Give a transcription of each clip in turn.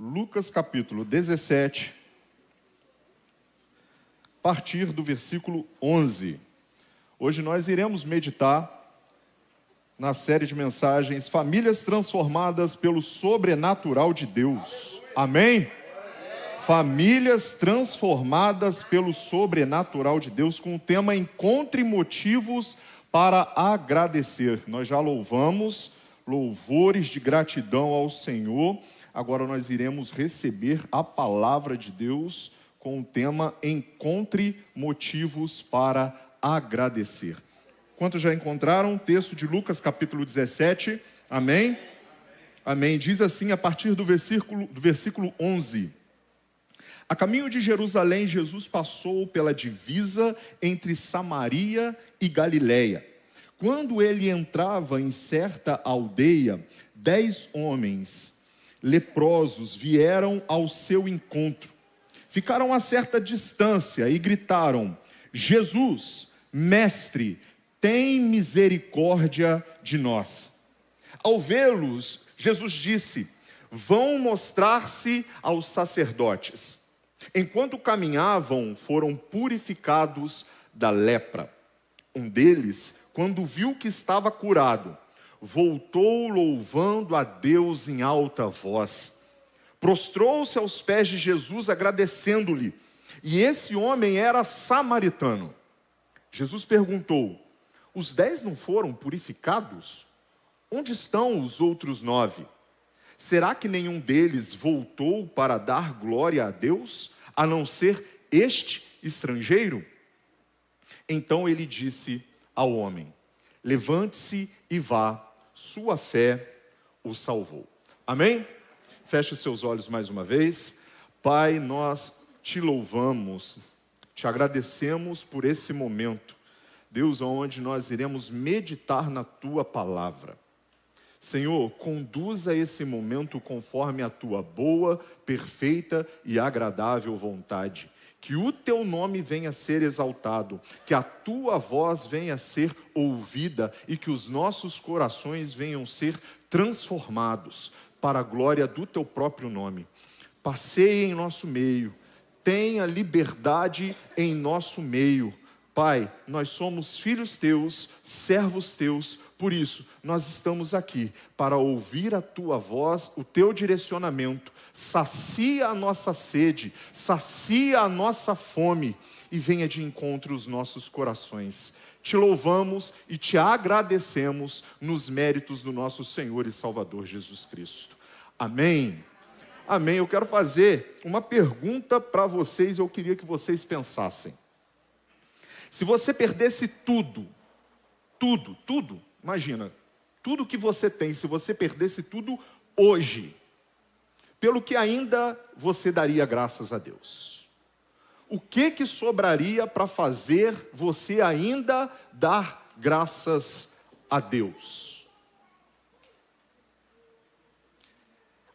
Lucas capítulo 17, a partir do versículo 11. Hoje nós iremos meditar na série de mensagens Famílias Transformadas pelo Sobrenatural de Deus. Amém? Famílias transformadas pelo Sobrenatural de Deus, com o tema Encontre Motivos para Agradecer. Nós já louvamos, louvores de gratidão ao Senhor. Agora nós iremos receber a palavra de Deus com o tema Encontre Motivos para Agradecer. Quantos já encontraram o texto de Lucas capítulo 17? Amém? Amém. Diz assim a partir do versículo 11. A caminho de Jerusalém, Jesus passou pela divisa entre Samaria e Galiléia. Quando ele entrava em certa aldeia, 10 homens leprosos vieram ao seu encontro. Ficaram a certa distância e gritaram: Jesus, mestre, tem misericórdia de nós. Ao vê-los, Jesus disse: vão mostrar-se aos sacerdotes. Enquanto caminhavam, foram purificados da lepra. Um deles, quando viu que estava curado, voltou louvando a Deus em alta voz. Prostrou-se aos pés de Jesus, agradecendo-lhe. E esse homem era samaritano. Jesus perguntou: os 10 não foram purificados? Onde estão os outros 9? Será que nenhum deles voltou para dar glória a Deus, a não ser este estrangeiro? Então ele disse ao homem: levante-se e vá, sua fé o salvou. Amém? Feche os seus olhos mais uma vez. Pai, nós te louvamos, te agradecemos por esse momento, Deus, onde nós iremos meditar na tua palavra. Senhor, conduza esse momento conforme a tua boa, perfeita e agradável vontade. Que o teu nome venha a ser exaltado, que a tua voz venha a ser ouvida e que os nossos corações venham ser transformados para a glória do teu próprio nome. Passeie em nosso meio, tenha liberdade em nosso meio. Pai, nós somos filhos teus, servos teus, por isso nós estamos aqui para ouvir a tua voz, o teu direcionamento. Sacia a nossa sede, sacia a nossa fome e venha de encontro os nossos corações. Te louvamos e te agradecemos nos méritos do nosso Senhor e Salvador Jesus Cristo. Amém. Amém. Eu quero fazer uma pergunta para vocês, eu queria que vocês pensassem. Se você perdesse tudo, imagina, tudo que você tem, se você perdesse tudo hoje, pelo que ainda você daria graças a Deus? O que sobraria para fazer você ainda dar graças a Deus?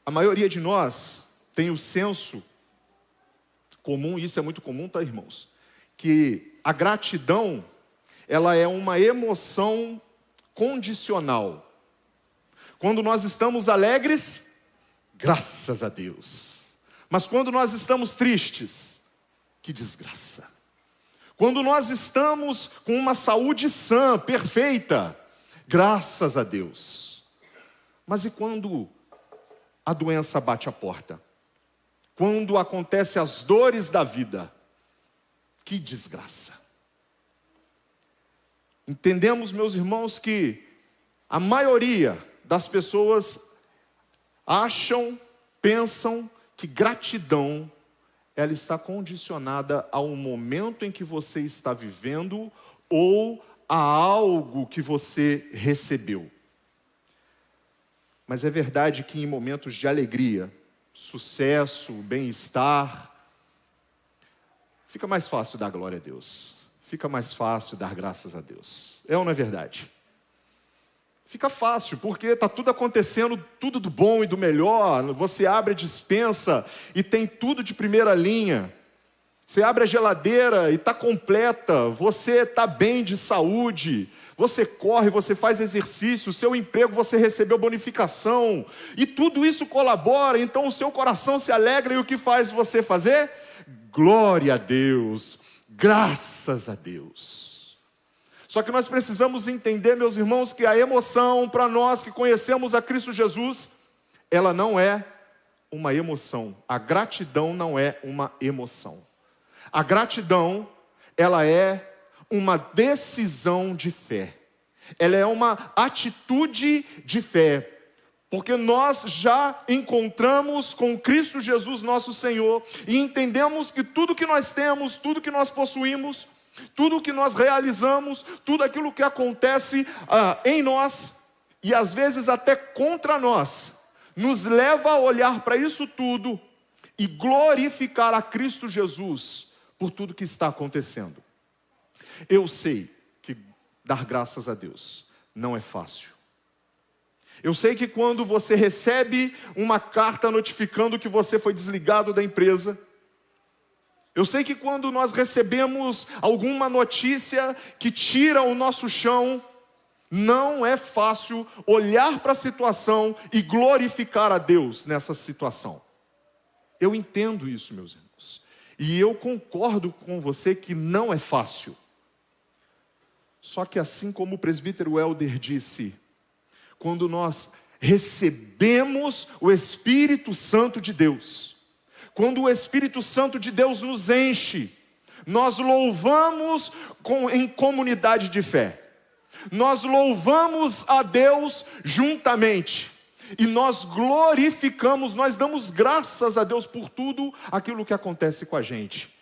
A maioria de nós tem o senso comum, isso é muito comum, tá, irmãos? Que a gratidão, ela é uma emoção condicional. Quando nós estamos alegres, graças a Deus. Mas quando nós estamos tristes, que desgraça. Quando nós estamos com uma saúde sã, perfeita, graças a Deus. Mas e quando a doença bate a porta? Quando acontecem as dores da vida, que desgraça. Entendemos, meus irmãos, que a maioria das pessoas pensam que gratidão, ela está condicionada ao momento em que você está vivendo ou a algo que você recebeu. Mas é verdade que em momentos de alegria, sucesso, bem-estar, fica mais fácil dar glória a Deus. Fica mais fácil dar graças a Deus. É ou não é verdade? Fica fácil, porque está tudo acontecendo, tudo do bom e do melhor. Você abre a despensa e tem tudo de primeira linha. Você abre a geladeira e está completa, você está bem de saúde, você corre, você faz exercício, o seu emprego você recebeu bonificação, e tudo isso colabora, então o seu coração se alegra, e o que faz você fazer? Glória a Deus, graças a Deus. Só que nós precisamos entender, meus irmãos, que a emoção, para nós que conhecemos a Cristo Jesus, ela não é uma emoção. A gratidão não é uma emoção. A gratidão, ela é uma decisão de fé. Ela é uma atitude de fé. Porque nós já encontramos com Cristo Jesus nosso Senhor e entendemos que tudo que nós temos, tudo que nós possuímos, tudo que nós realizamos, tudo aquilo que acontece em nós e às vezes até contra nós, nos leva a olhar para isso tudo e glorificar a Cristo Jesus por tudo que está acontecendo. Eu sei que dar graças a Deus não é fácil. Eu sei que quando você recebe uma carta notificando que você foi desligado da empresa, eu sei que quando nós recebemos alguma notícia que tira o nosso chão, não é fácil olhar para a situação e glorificar a Deus nessa situação. Eu entendo isso, meus irmãos. E eu concordo com você que não é fácil. Só que assim como o presbítero Helder disse, quando nós recebemos o Espírito Santo de Deus, quando o Espírito Santo de Deus nos enche, nós louvamos em comunidade de fé. Nós louvamos a Deus juntamente. E nós glorificamos, nós damos graças a Deus por tudo aquilo que acontece com a gente.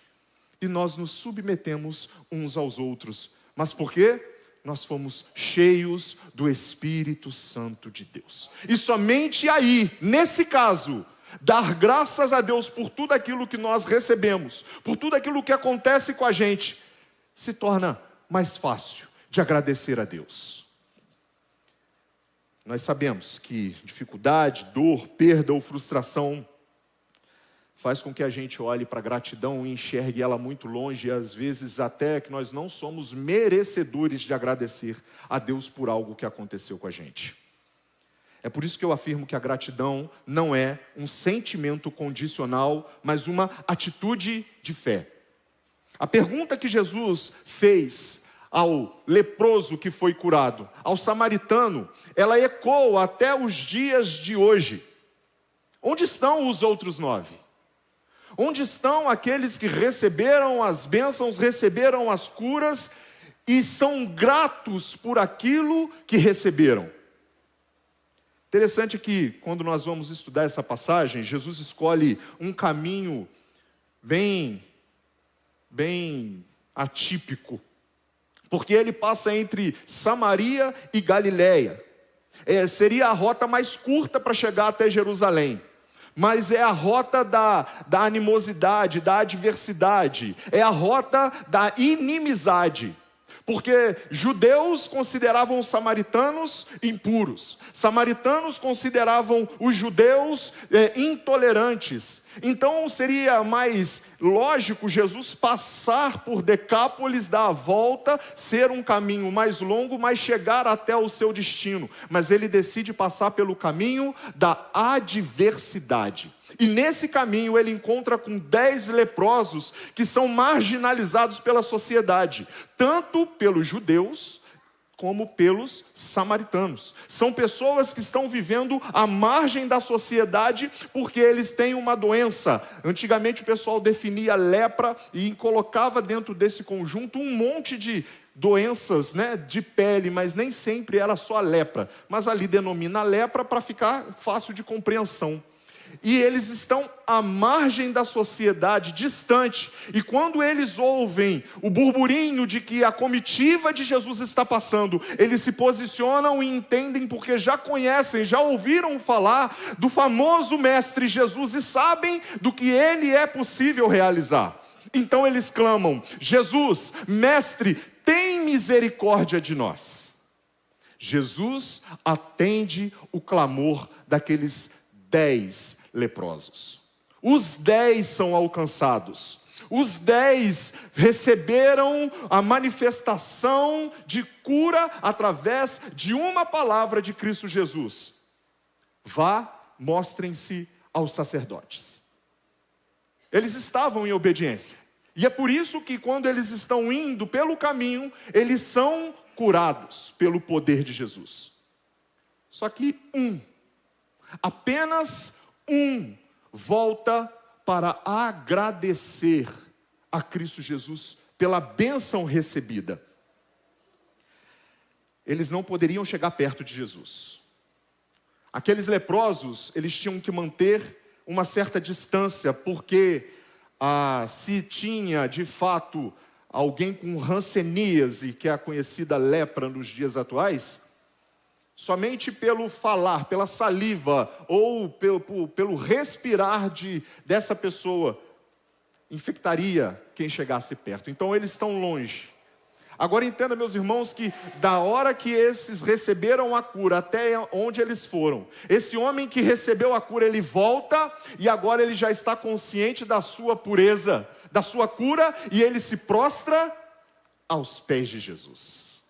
E nós nos submetemos uns aos outros. Mas por quê? Nós fomos cheios do Espírito Santo de Deus. E somente aí, nesse caso, dar graças a Deus por tudo aquilo que nós recebemos, por tudo aquilo que acontece com a gente, se torna mais fácil de agradecer a Deus. Nós sabemos que dificuldade, dor, perda ou frustração faz com que a gente olhe para a gratidão e enxergue ela muito longe, e às vezes até que nós não somos merecedores de agradecer a Deus por algo que aconteceu com a gente. É por isso que eu afirmo que a gratidão não é um sentimento condicional, mas uma atitude de fé. A pergunta que Jesus fez ao leproso que foi curado, ao samaritano, ela ecoa até os dias de hoje. Onde estão os outros 9? Onde estão aqueles que receberam as bênçãos, receberam as curas e são gratos por aquilo que receberam? Interessante que quando nós vamos estudar essa passagem, Jesus escolhe um caminho bem atípico. Porque ele passa entre Samaria e Galiléia. Seria a rota mais curta para chegar até Jerusalém. Mas é a rota da animosidade, da adversidade. É a rota da inimizade. Porque judeus consideravam os samaritanos impuros. Samaritanos consideravam os judeus intolerantes. Então seria mais lógico Jesus passar por Decápolis, dar a volta, ser um caminho mais longo, mas chegar até o seu destino. Mas ele decide passar pelo caminho da adversidade. E nesse caminho ele encontra com 10 leprosos que são marginalizados pela sociedade, tanto pelos judeus como pelos samaritanos. São pessoas que estão vivendo à margem da sociedade porque eles têm uma doença. Antigamente o pessoal definia lepra e colocava dentro desse conjunto um monte de doenças, de pele, mas nem sempre era só a lepra. Mas ali denomina lepra para ficar fácil de compreensão. E eles estão à margem da sociedade, distante. E quando eles ouvem o burburinho de que a comitiva de Jesus está passando, eles se posicionam e entendem porque já conhecem, já ouviram falar do famoso Mestre Jesus e sabem do que ele é possível realizar. Então eles clamam: Jesus, Mestre, tem misericórdia de nós. Jesus atende o clamor daqueles 10 leprosos. Os 10 são alcançados. Os 10 receberam a manifestação de cura através de uma palavra de Cristo Jesus: vá, mostrem-se aos sacerdotes. Eles estavam em obediência. E é por isso que quando eles estão indo pelo caminho, eles são curados pelo poder de Jesus. Só que apenas um, volta para agradecer a Cristo Jesus pela bênção recebida. Eles não poderiam chegar perto de Jesus. Aqueles leprosos, eles tinham que manter uma certa distância, porque se tinha de fato alguém com hanseníase, que é a conhecida lepra nos dias atuais, somente pelo falar, pela saliva, ou pelo respirar dessa pessoa, infectaria quem chegasse perto. Então eles estão longe. Agora entenda, meus irmãos, que da hora que esses receberam a cura até onde eles foram, esse homem que recebeu a cura, ele volta e agora ele já está consciente da sua pureza, da sua cura, e ele se prostra aos pés de Jesus.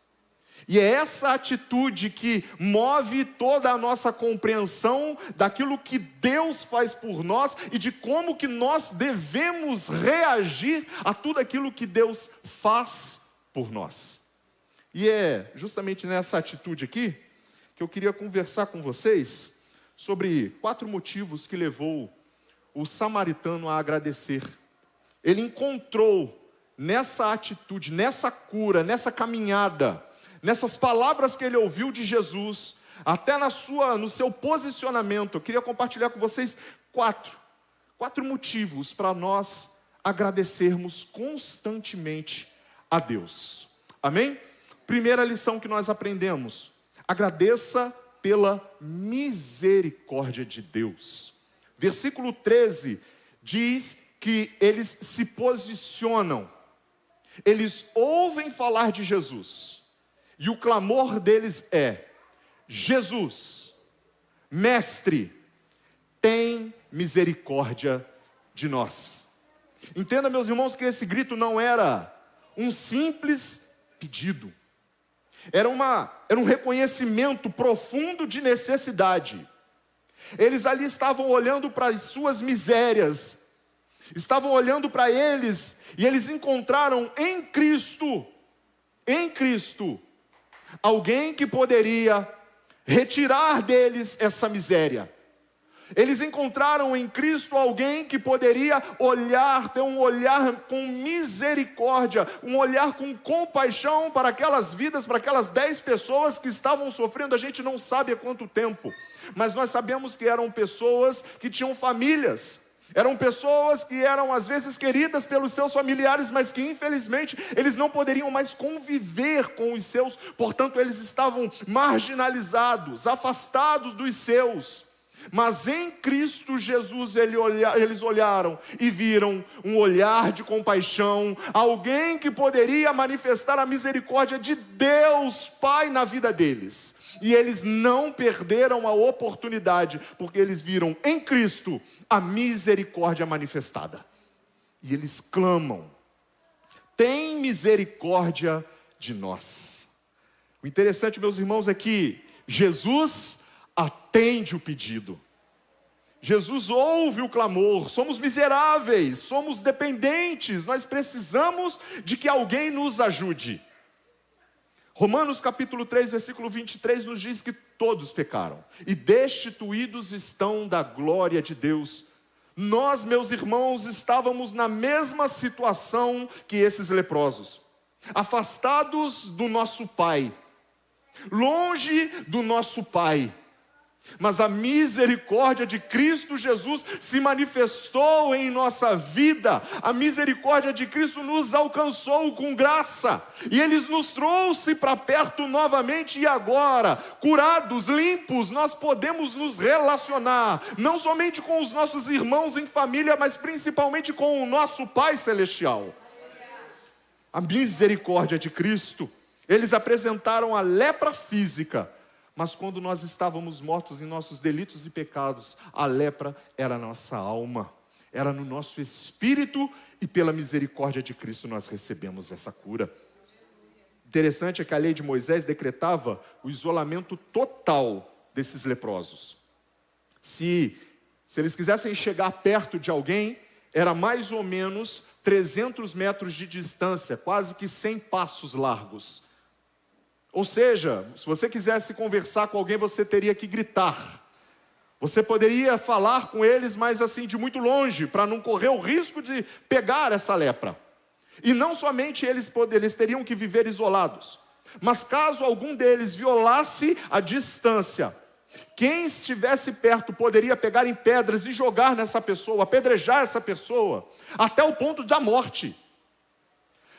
E é essa atitude que move toda a nossa compreensão daquilo que Deus faz por nós e de como que nós devemos reagir a tudo aquilo que Deus faz por nós. E é justamente nessa atitude aqui que eu queria conversar com vocês sobre 4 motivos que levou o samaritano a agradecer. Ele encontrou nessa atitude, nessa cura, nessa caminhada, nessas palavras que ele ouviu de Jesus, até no seu posicionamento, eu queria compartilhar com vocês 4 motivos para nós agradecermos constantemente a Deus. Amém? Primeira lição que nós aprendemos: agradeça pela misericórdia de Deus. Versículo 13 diz que eles se posicionam, eles ouvem falar de Jesus, e o clamor deles é: Jesus, mestre, tem misericórdia de nós. Entenda, meus irmãos, que esse grito não era um simples pedido, era um reconhecimento profundo de necessidade. Eles ali estavam olhando para as suas misérias, estavam olhando para eles, e eles encontraram em Cristo, alguém que poderia retirar deles essa miséria. Eles encontraram em Cristo alguém que poderia ter um olhar com misericórdia, um olhar com compaixão para aquelas vidas, para aquelas 10 pessoas que estavam sofrendo. A gente não sabe há quanto tempo, mas nós sabemos que eram pessoas que tinham famílias, eram pessoas que eram às vezes queridas pelos seus familiares, mas que infelizmente eles não poderiam mais conviver com os seus, portanto eles estavam marginalizados, afastados dos seus. Mas em Cristo Jesus eles olharam e viram um olhar de compaixão, alguém que poderia manifestar a misericórdia de Deus Pai na vida deles. E eles não perderam a oportunidade, porque eles viram em Cristo a misericórdia manifestada. E eles clamam: tem misericórdia de nós. O interessante, meus irmãos, é que Jesus atende o pedido. Jesus ouve o clamor. Somos miseráveis, somos dependentes, nós precisamos de que alguém nos ajude. Romanos capítulo 3, versículo 23 nos diz que todos pecaram e destituídos estão da glória de Deus. Nós, meus irmãos, estávamos na mesma situação que esses leprosos, afastados do nosso Pai, longe do nosso Pai. Mas a misericórdia de Cristo Jesus se manifestou em nossa vida. A misericórdia de Cristo nos alcançou com graça, e Ele nos trouxe para perto novamente. E agora, curados, limpos, nós podemos nos relacionar, não somente com os nossos irmãos em família, mas principalmente com o nosso Pai Celestial. A misericórdia de Cristo. Eles apresentaram a lepra física, mas quando nós estávamos mortos em nossos delitos e pecados, a lepra era a nossa alma, era no nosso espírito, e pela misericórdia de Cristo nós recebemos essa cura. Interessante é que a lei de Moisés decretava o isolamento total desses leprosos. Se eles quisessem chegar perto de alguém, era mais ou menos 300 metros de distância, quase que 100 passos largos. Ou seja, se você quisesse conversar com alguém, você teria que gritar. Você poderia falar com eles, mas assim, de muito longe, para não correr o risco de pegar essa lepra. E não somente eles teriam que viver isolados, mas caso algum deles violasse a distância, quem estivesse perto poderia pegar em pedras e jogar nessa pessoa, apedrejar essa pessoa, até o ponto da morte.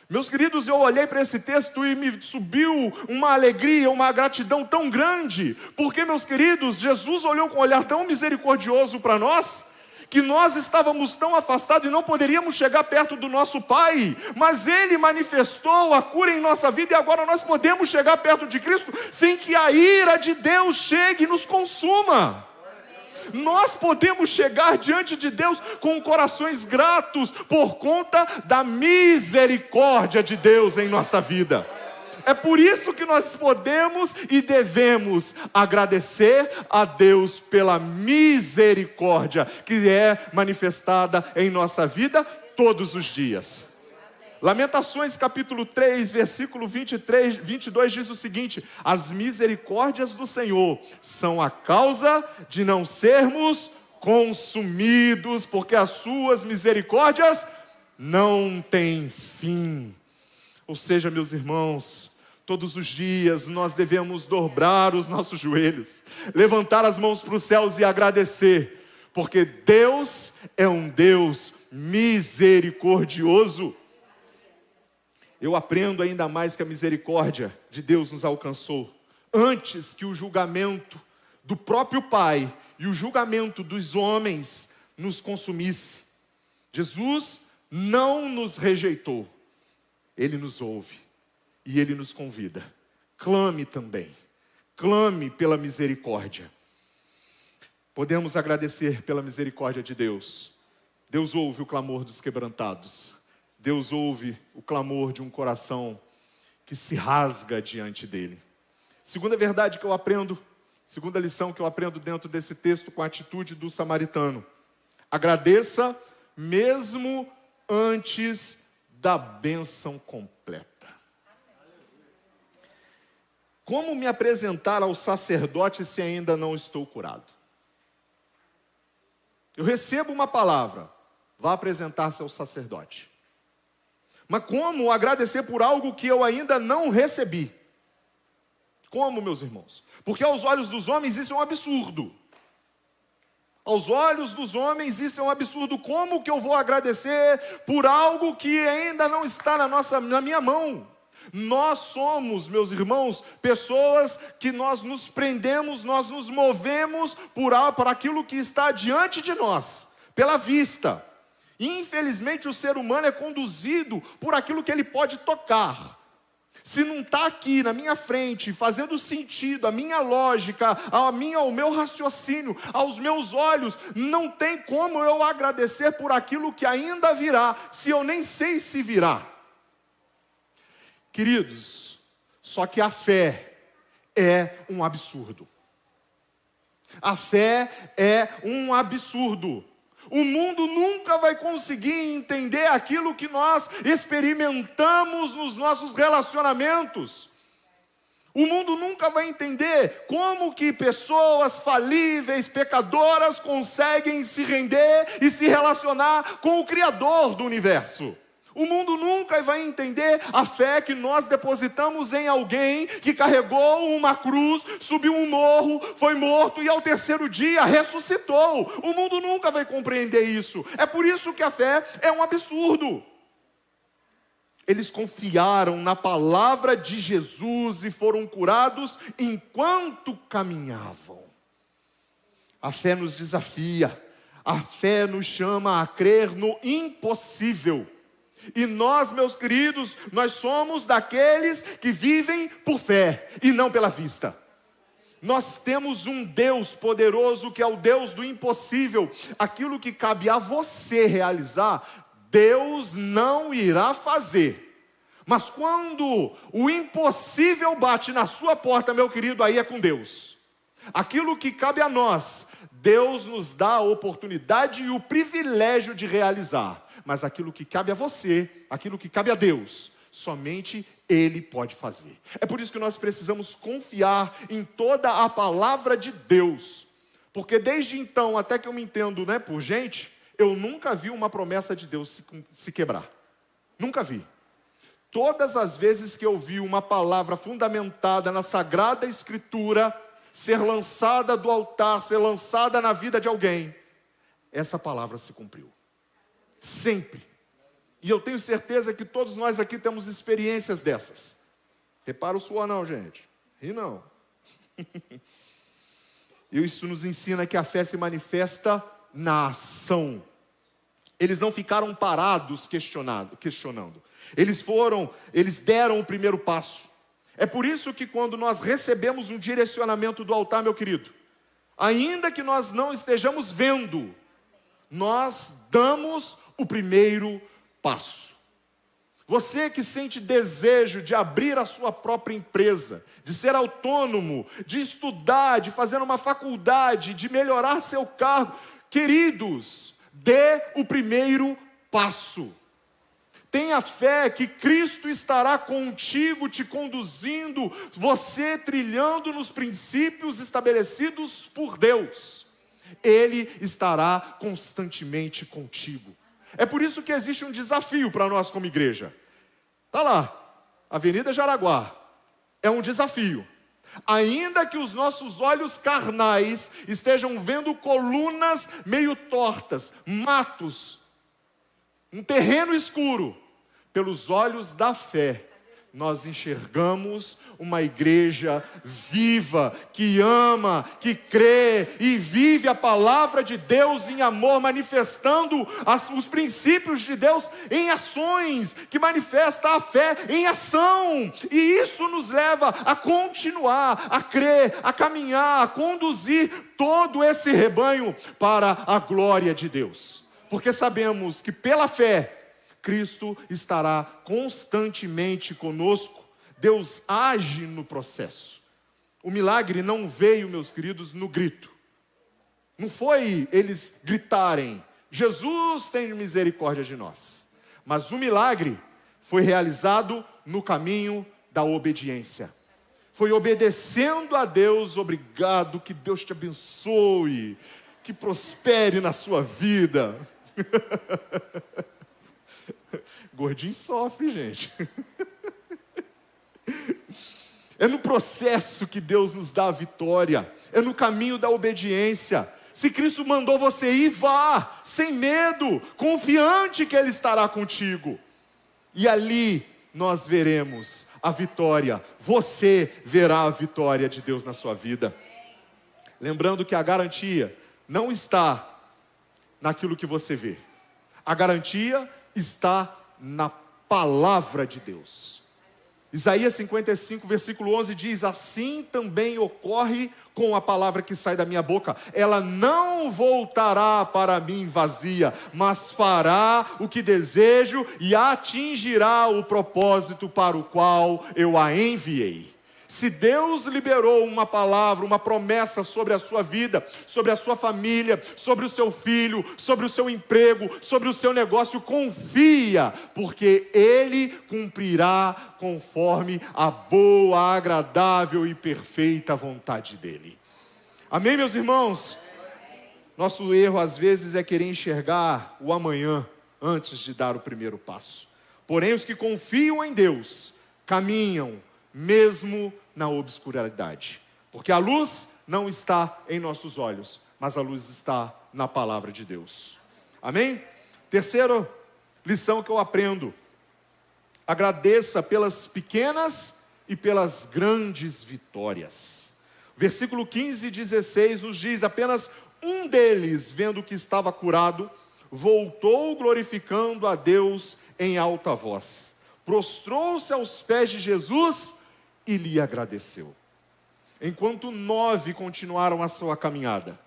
Meus queridos, eu olhei para esse texto e me subiu uma alegria, uma gratidão tão grande, porque, meus queridos, Jesus olhou com um olhar tão misericordioso para nós, que nós estávamos tão afastados e não poderíamos chegar perto do nosso Pai, mas Ele manifestou a cura em nossa vida, e agora nós podemos chegar perto de Cristo, sem que a ira de Deus chegue e nos consuma. Nós podemos chegar diante de Deus com corações gratos, por conta da misericórdia de Deus em nossa vida. É por isso que nós podemos e devemos agradecer a Deus pela misericórdia que é manifestada em nossa vida todos os dias. Lamentações capítulo 3, versículo 22 diz o seguinte: as misericórdias do Senhor são a causa de não sermos consumidos, porque as suas misericórdias não têm fim. Ou seja, meus irmãos, todos os dias nós devemos dobrar os nossos joelhos, levantar as mãos para os céus e agradecer, porque Deus é um Deus misericordioso. Eu aprendo ainda mais que a misericórdia de Deus nos alcançou antes que o julgamento do próprio Pai e o julgamento dos homens nos consumisse. Jesus não nos rejeitou, Ele nos ouve e Ele nos convida. Clame também, clame pela misericórdia. Podemos agradecer pela misericórdia de Deus. Deus ouve o clamor dos quebrantados. Deus ouve o clamor de um coração que se rasga diante dele. Segunda verdade que eu aprendo, segunda lição que eu aprendo dentro desse texto com a atitude do samaritano: agradeça mesmo antes da bênção completa. Como me apresentar ao sacerdote se ainda não estou curado? Eu recebo uma palavra, vá apresentar-se ao sacerdote. Mas como agradecer por algo que eu ainda não recebi? Como, meus irmãos? Porque aos olhos dos homens isso é um absurdo. Aos olhos dos homens isso é um absurdo. Como que eu vou agradecer por algo que ainda não está na minha mão? Nós somos, meus irmãos, pessoas que nós nos prendemos, nós nos movemos por aquilo que está diante de nós, pela vista. Infelizmente o ser humano é conduzido por aquilo que ele pode tocar. Se não está aqui na minha frente, fazendo sentido, a minha lógica, o meu raciocínio, aos meus olhos, não tem como eu agradecer por aquilo que ainda virá, se eu nem sei se virá. Queridos, só que a fé é um absurdo. A fé é um absurdo. O mundo nunca vai conseguir entender aquilo que nós experimentamos nos nossos relacionamentos. O mundo nunca vai entender como que pessoas falíveis, pecadoras, conseguem se render e se relacionar com o Criador do universo. O mundo nunca vai entender a fé que nós depositamos em alguém que carregou uma cruz, subiu um morro, foi morto e ao terceiro dia ressuscitou. O mundo nunca vai compreender isso. É por isso que a fé é um absurdo. Eles confiaram na palavra de Jesus e foram curados enquanto caminhavam. A fé nos desafia. A fé nos chama a crer no impossível. E nós, meus queridos, nós somos daqueles que vivem por fé e não pela vista. Nós temos um Deus poderoso que é o Deus do impossível. Aquilo que cabe a você realizar, Deus não irá fazer. Mas quando o impossível bate na sua porta, meu querido, aí é com Deus. Aquilo que cabe a nós, Deus nos dá a oportunidade e o privilégio de realizar. Mas aquilo que cabe a você, aquilo que cabe a Deus, somente Ele pode fazer. É por isso que nós precisamos confiar em toda a palavra de Deus. Porque desde então, até que eu me entendo, por gente, eu nunca vi uma promessa de Deus se quebrar. Nunca vi. Todas as vezes que eu vi uma palavra fundamentada na Sagrada Escritura ser lançada do altar, ser lançada na vida de alguém, essa palavra se cumpriu. Sempre. E eu tenho certeza que todos nós aqui temos experiências dessas. Repara o suor não, gente. Ri não. E isso nos ensina que a fé se manifesta na ação. Eles não ficaram parados questionando. Eles deram o primeiro passo. É por isso que quando nós recebemos um direcionamento do altar, meu querido, ainda que nós não estejamos vendo, nós damos o primeiro passo. Você que sente desejo de abrir a sua própria empresa, de ser autônomo, de estudar, de fazer uma faculdade, de melhorar seu cargo, queridos, dê o primeiro passo. Tenha fé que Cristo estará contigo, te conduzindo, você trilhando nos princípios estabelecidos por Deus. Ele estará constantemente contigo. É por isso que existe um desafio para nós como igreja. Está lá, Avenida Jaraguá. É um desafio. Ainda que os nossos olhos carnais estejam vendo colunas meio tortas, matos, um terreno escuro, pelos olhos da fé, nós enxergamos uma igreja viva, que ama, que crê e vive a palavra de Deus em amor, manifestando os princípios de Deus em ações, que manifesta a fé em ação. E isso nos leva a continuar, a crer, a caminhar, a conduzir todo esse rebanho para a glória de Deus. Porque sabemos que pela fé, Cristo estará constantemente conosco. Deus age no processo. O milagre não veio, meus queridos, no grito. Não foi eles gritarem, Jesus tem misericórdia de nós. Mas o milagre foi realizado no caminho da obediência. Foi obedecendo a Deus. Obrigado, que Deus te abençoe, que prospere na sua vida. Gordinho sofre, gente. É no processo que Deus nos dá a vitória. É no caminho da obediência. Se Cristo mandou você ir, vá, sem medo, confiante que Ele estará contigo. E ali nós veremos a vitória. Você verá a vitória de Deus na sua vida. Lembrando que a garantia não está naquilo que você vê. A garantia está na palavra de Deus. Isaías 55, versículo 11 diz: assim também ocorre com a palavra que sai da minha boca. Ela não voltará para mim vazia, mas fará o que desejo e atingirá o propósito para o qual eu a enviei. Se Deus liberou uma palavra, uma promessa sobre a sua vida, sobre a sua família, sobre o seu filho, sobre o seu emprego, sobre o seu negócio, confia, porque Ele cumprirá conforme a boa, agradável e perfeita vontade dEle. Amém, meus irmãos? Nosso erro às vezes é querer enxergar o amanhã antes de dar o primeiro passo. Porém, os que confiam em Deus caminham mesmo na obscuridade, porque a luz não está em nossos olhos, mas a luz está na palavra de Deus. Amém? Terceira lição que eu aprendo: agradeça pelas pequenas e pelas grandes vitórias. Versículo 15 e 16 nos diz: apenas um deles, vendo que estava curado, voltou glorificando a Deus em alta voz, prostrou-se aos pés de Jesus e lhe agradeceu. enquanto 9 continuaram a sua caminhada.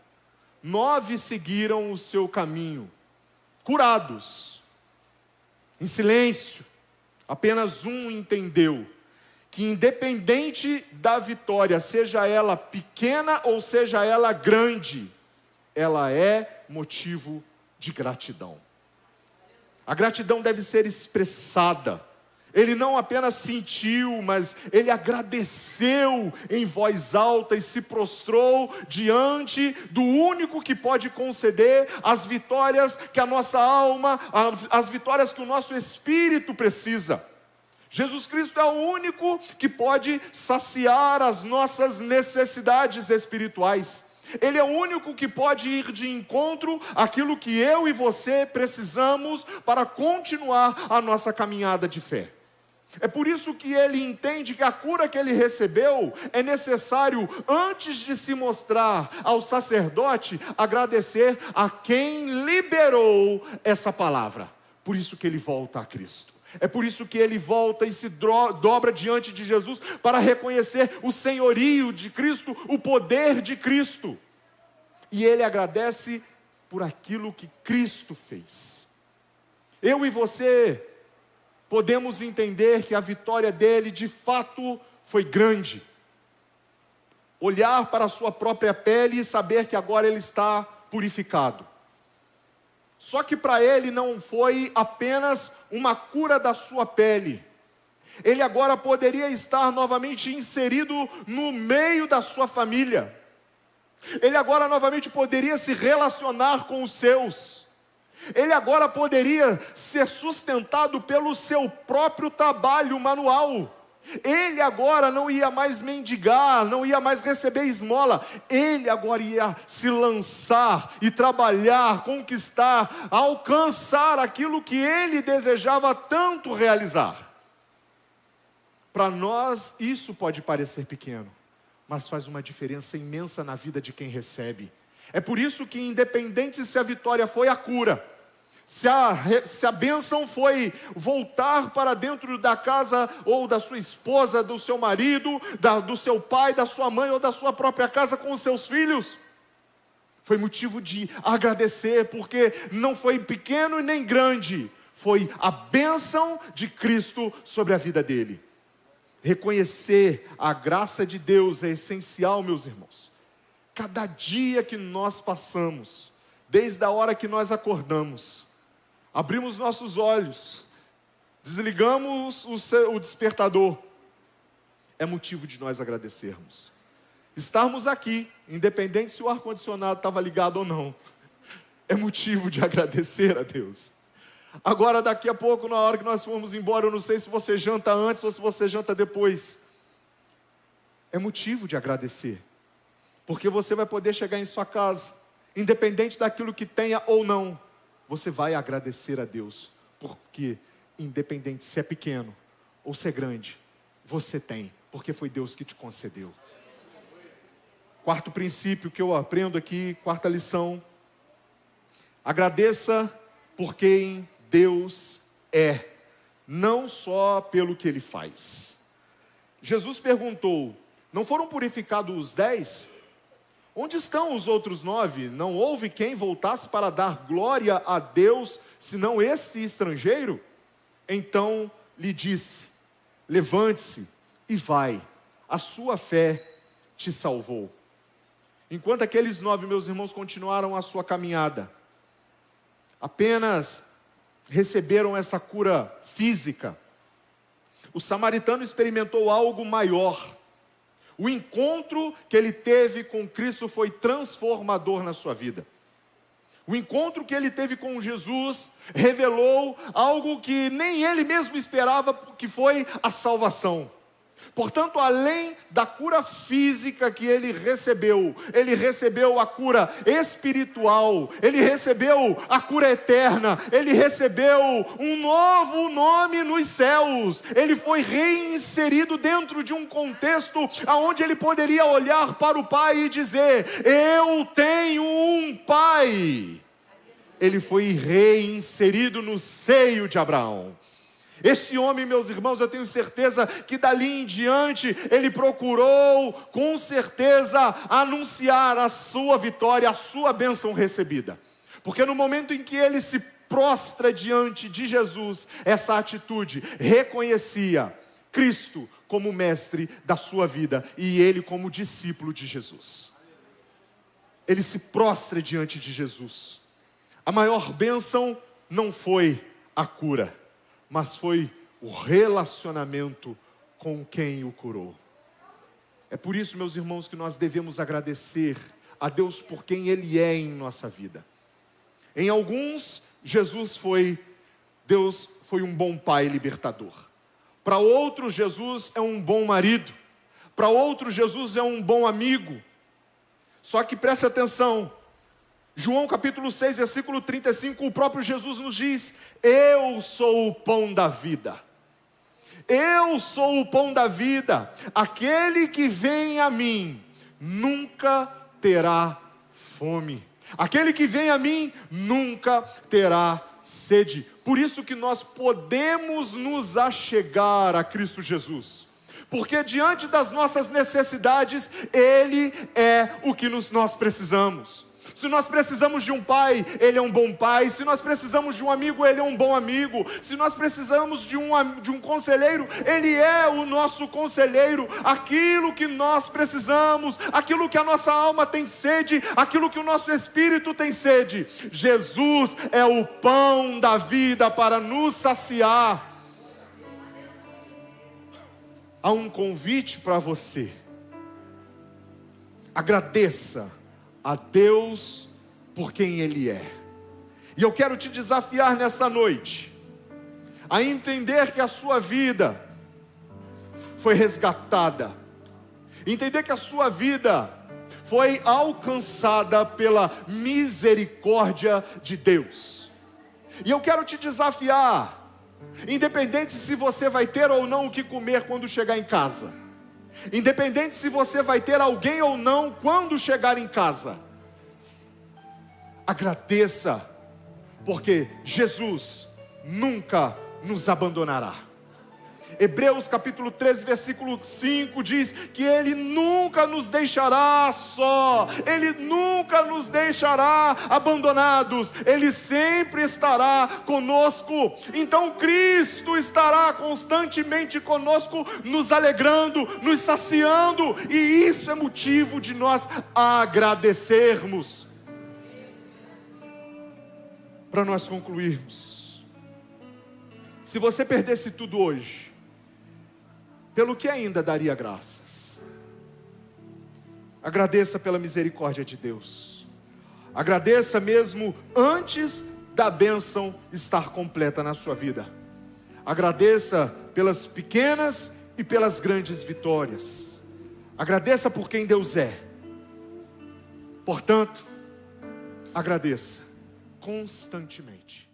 9 seguiram o seu caminho, curados, em silêncio. Apenas um entendeu que, independente da vitória, seja ela pequena ou seja ela grande, ela é motivo de gratidão. A gratidão deve ser expressada. Ele não apenas sentiu, mas ele agradeceu em voz alta e se prostrou diante do único que pode conceder as vitórias que a nossa alma, as vitórias que o nosso espírito precisa. Jesus Cristo é o único que pode saciar as nossas necessidades espirituais. Ele é o único que pode ir de encontro àquilo que eu e você precisamos para continuar a nossa caminhada de fé. É por isso que ele entende que a cura que ele recebeu é necessário, antes de se mostrar ao sacerdote, agradecer a quem liberou essa palavra. Por isso que ele volta a Cristo. É por isso que ele volta e se dobra diante de Jesus para reconhecer o senhorio de Cristo, o poder de Cristo. E ele agradece por aquilo que Cristo fez. Eu e você podemos entender que a vitória dele de fato foi grande. Olhar para a sua própria pele e saber que agora ele está purificado. Só que para ele não foi apenas uma cura da sua pele. Ele agora poderia estar novamente inserido no meio da sua família. Ele agora novamente poderia se relacionar com os seus. Ele agora poderia ser sustentado pelo seu próprio trabalho manual. Ele agora não ia mais mendigar, não ia mais receber esmola. Ele agora ia se lançar e trabalhar, conquistar, alcançar aquilo que ele desejava tanto realizar. Para nós isso pode parecer pequeno, mas faz uma diferença imensa na vida de quem recebe. É por isso que, independente se a vitória foi a cura, se a bênção foi voltar para dentro da casa, ou da sua esposa, do seu marido, do seu pai, da sua mãe, ou da sua própria casa com os seus filhos, foi motivo de agradecer, porque não foi pequeno e nem grande, foi a bênção de Cristo sobre a vida dele. Reconhecer a graça de Deus é essencial, meus irmãos. Cada dia que nós passamos, desde a hora que nós acordamos, abrimos nossos olhos, desligamos o despertador, é motivo de nós agradecermos. Estarmos aqui, independente se o ar-condicionado estava ligado ou não, é motivo de agradecer a Deus. Agora, daqui a pouco, na hora que nós formos embora, eu não sei se você janta antes ou se você janta depois, é motivo de agradecer. Porque você vai poder chegar em sua casa, independente daquilo que tenha ou não, você vai agradecer a Deus, porque independente se é pequeno ou se é grande, você tem, porque foi Deus que te concedeu. Quarto princípio que eu aprendo aqui, quarta lição: agradeça por quem Deus é, não só pelo que Ele faz. Jesus perguntou: não foram purificados os 10? Onde estão os outros 9? Não houve quem voltasse para dar glória a Deus, senão este estrangeiro? Então lhe disse: levante-se e vai, a sua fé te salvou. Enquanto aqueles 9, meus irmãos, continuaram a sua caminhada, apenas receberam essa cura física, o samaritano experimentou algo maior. O encontro que ele teve com Cristo foi transformador na sua vida. O encontro que ele teve com Jesus revelou algo que nem ele mesmo esperava, que foi a salvação. Portanto, além da cura física que ele recebeu a cura espiritual, ele recebeu a cura eterna, ele recebeu um novo nome nos céus, ele foi reinserido dentro de um contexto onde ele poderia olhar para o Pai e dizer: eu tenho um Pai. Ele foi reinserido no seio de Abraão. Esse homem, meus irmãos, eu tenho certeza que dali em diante, ele procurou, com certeza, anunciar a sua vitória, a sua bênção recebida. Porque no momento em que ele se prostra diante de Jesus, essa atitude reconhecia Cristo como mestre da sua vida e ele como discípulo de Jesus. Ele se prostra diante de Jesus. A maior bênção não foi a cura, mas foi o relacionamento com quem o curou. É por isso, meus irmãos, que nós devemos agradecer a Deus por quem Ele é em nossa vida. Em alguns, Deus foi um bom pai libertador. Para outros, Jesus é um bom marido. Para outros, Jesus é um bom amigo. Só que preste atenção, João capítulo 6, versículo 35, o próprio Jesus nos diz: eu sou o pão da vida. Eu sou o pão da vida. Aquele que vem a mim nunca terá fome. Aquele que vem a mim nunca terá sede. Por isso que nós podemos nos achegar a Cristo Jesus. Porque diante das nossas necessidades, Ele é o que nós precisamos. Se nós precisamos de um pai, Ele é um bom pai. Se nós precisamos de um amigo, Ele é um bom amigo. Se nós precisamos de um conselheiro, Ele é o nosso conselheiro. Aquilo que nós precisamos, aquilo que a nossa alma tem sede, aquilo que o nosso espírito tem sede, Jesus é o pão da vida para nos saciar. Há um convite para você. Agradeça a Deus por quem Ele é. E eu quero te desafiar nessa noite a entender que a sua vida foi resgatada, entender que a sua vida foi alcançada pela misericórdia de Deus. E eu quero te desafiar, independente se você vai ter ou não o que comer quando chegar em casa, independente se você vai ter alguém ou não quando chegar em casa, agradeça, porque Jesus nunca nos abandonará. Hebreus capítulo 13, versículo 5 diz que Ele nunca nos deixará só, Ele nunca nos deixará abandonados, Ele sempre estará conosco. Então Cristo estará constantemente conosco, nos alegrando, nos saciando, e isso é motivo de nós agradecermos. Para nós concluirmos, se você perdesse tudo hoje, pelo que ainda daria graças? Agradeça pela misericórdia de Deus. Agradeça mesmo antes da bênção estar completa na sua vida. Agradeça pelas pequenas e pelas grandes vitórias. Agradeça por quem Deus é. Portanto, agradeça constantemente.